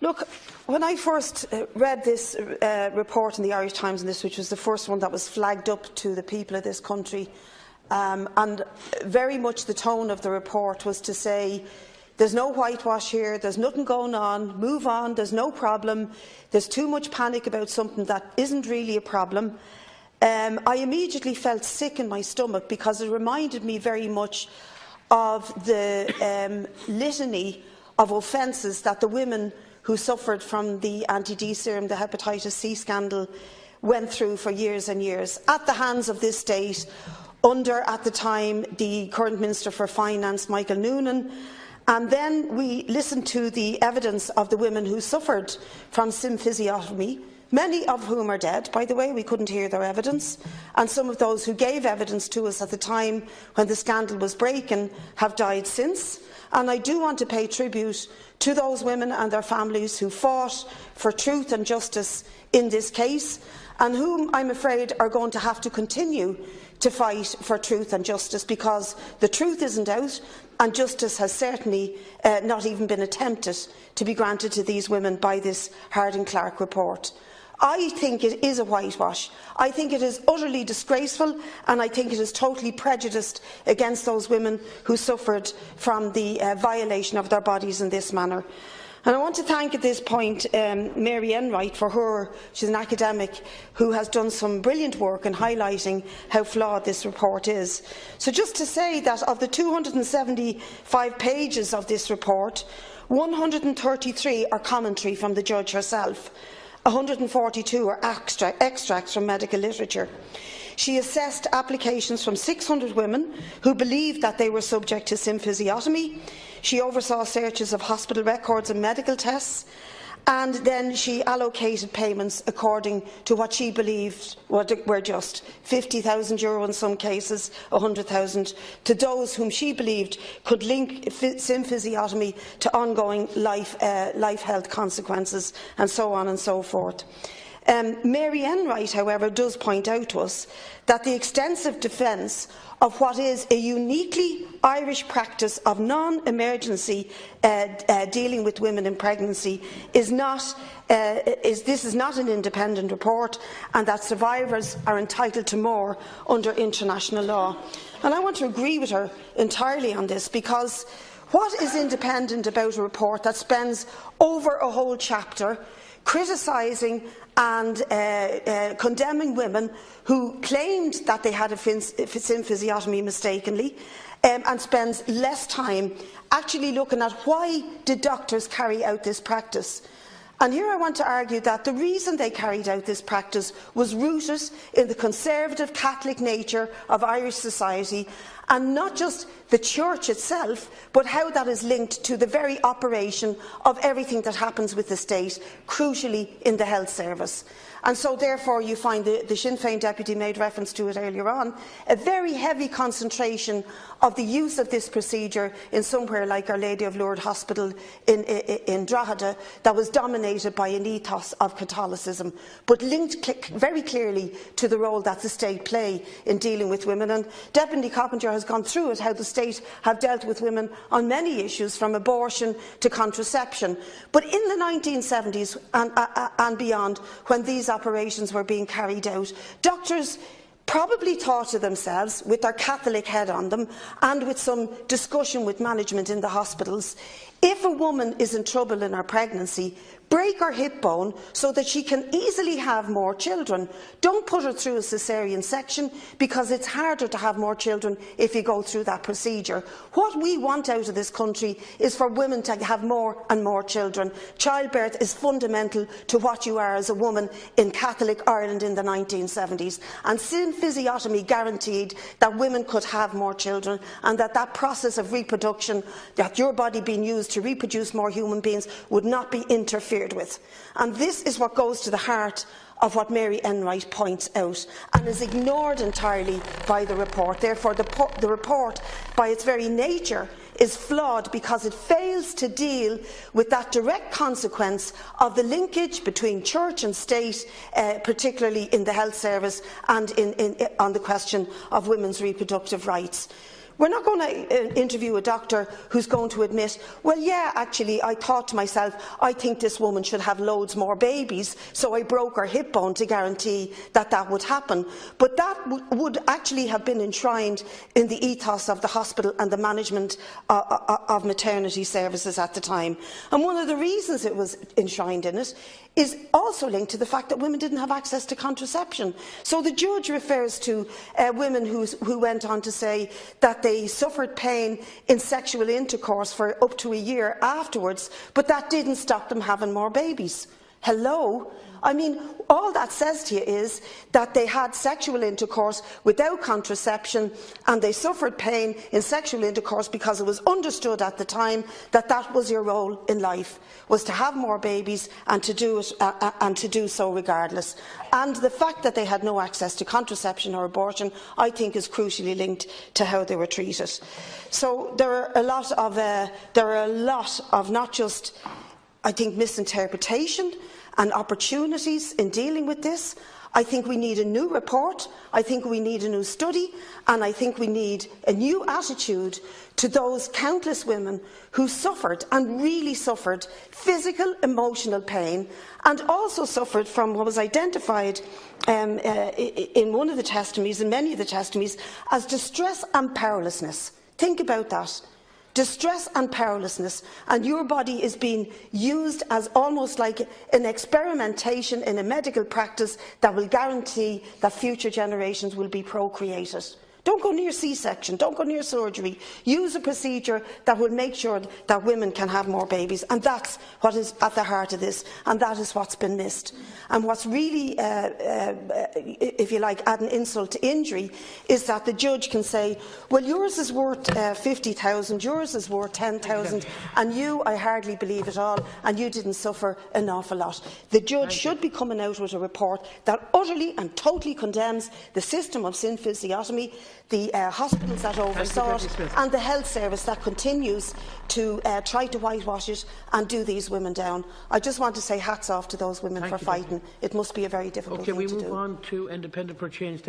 Look, when I first read this report in the Irish Times, which was the first one that was flagged up to the people of this country, and very much the tone of the report was to say, there's no whitewash here, there's nothing going on, move on, there's no problem, there's too much panic about something that isn't really a problem. I immediately felt sick in my stomach because it reminded me very much of the litany of offences that the women who suffered from the anti-D serum, the hepatitis C scandal, went through for years and years at the hands of this state, under, at the time, the current Minister for Finance, Michael Noonan. And then we listened to the evidence of the women who suffered from symphysiotomy, many of whom are dead, by the way. We couldn't hear their evidence. And some of those who gave evidence to us at the time when the scandal was breaking have died since. And I do want to pay tribute to those women and their families who fought for truth and justice in this case, and whom I'm afraid are going to have to continue to fight for truth and justice, because the truth isn't out and justice has certainly not even been attempted to be granted to these women by this Harding-Clark report. I think it is a whitewash. I think it is utterly disgraceful, and I think it is totally prejudiced against those women who suffered from the violation of their bodies in this manner. And I want to thank at this point Mary Enright for she's an academic who has done some brilliant work in highlighting how flawed this report is. So just to say that of the 275 pages of this report, 133 are commentary from the judge herself. 142 are extracts from medical literature. She assessed applications from 600 women who believed that they were subject to symphysiotomy. She oversaw searches of hospital records and medical tests, and then she allocated payments according to what she believed were just €50,000 in some cases, 100,000, to those whom she believed could link symphysiotomy to ongoing life health consequences, and so on and so forth. Mary Enright, however, does point out to us that the extensive defence of what is a uniquely Irish practice of non-emergency dealing with women in pregnancy is not an independent report, and that survivors are entitled to more under international law. And I want to agree with her entirely on this, because what is independent about a report that spends over a whole chapter criticising and condemning women who claimed that they had a symphysiotomy mistakenly, and spends less time actually looking at why did doctors carry out this practice? And here I want to argue that the reason they carried out this practice was rooted in the conservative Catholic nature of Irish society, and not just the Church itself, but how that is linked to the very operation of everything that happens with the state, crucially in the health service. And so therefore you find the Sinn Féin deputy made reference to it earlier on, a very heavy concentration of the use of this procedure in somewhere like Our Lady of Lourdes Hospital in Drogheda, that was dominated by an ethos of Catholicism, but linked very clearly to the role that the state play in dealing with women. And Deputy Coppinger has gone through it, how the state have dealt with women on many issues, from abortion to contraception. But in the 1970s and beyond, when these operations were being carried out, doctors probably thought to themselves, with their Catholic head on them and with some discussion with management in the hospitals, if a woman is in trouble in her pregnancy, break her hip bone so that she can easily have more children. Don't put her through a caesarean section, because it's harder to have more children if you go through that procedure. What we want out of this country is for women to have more and more children. Childbirth is fundamental to what you are as a woman in Catholic Ireland in the 1970s. And symphysiotomy guaranteed that women could have more children, and that process of reproduction, that your body being used to reproduce more human beings, would not be interfered with. And this is what goes to the heart of what Mary Enright points out, and is ignored entirely by the report. Therefore, the report, by its very nature, is flawed, because it fails to deal with that direct consequence of the linkage between church and state, particularly in the health service and on the question of women's reproductive rights. We're not going to interview a doctor who's going to admit, well, yeah, actually, I thought to myself, I think this woman should have loads more babies, so I broke her hip bone to guarantee that that would happen. But that would actually have been enshrined in the ethos of the hospital and the management of maternity services at the time. And one of the reasons it was enshrined in it is also linked to the fact that women didn't have access to contraception. So the judge refers to women who went on to say that they suffered pain in sexual intercourse for up to a year afterwards, but that didn't stop them having more babies. Hello? I mean, all that says to you is that they had sexual intercourse without contraception and they suffered pain in sexual intercourse because it was understood at the time that that was your role in life, was to have more babies and to do it and to do so regardless. And the fact that they had no access to contraception or abortion, I think, is crucially linked to how they were treated. So there are a lot of not just, I think, misinterpretation and opportunities in dealing with this. I think we need a new report, I think we need a new study, and I think we need a new attitude to those countless women who suffered, and really suffered, physical, emotional pain, and also suffered from what was identified in one of the testimonies, in many of the testimonies, as distress and powerlessness. Think about that. Distress and powerlessness, and your body is being used as almost like an experimentation in a medical practice that will guarantee that future generations will be procreated. Don't go near C-section, don't go near surgery. Use a procedure that will make sure that women can have more babies, and that's what is at the heart of this, and that is what's been missed. And what's really, if you like, add an insult to injury, is that the judge can say, well, yours is worth 50,000, yours is worth 10,000, and you, I hardly believe it all, and you didn't suffer an awful lot. The judge should be coming out with a report that utterly and totally condemns the system of symphysiotomy, the hospitals that oversaw it, and the health service that continues to try to whitewash it and do these women down. I just want to say hats off to those women for fighting. It must be a very difficult thing to do. Okay, we move on to Independent for Change.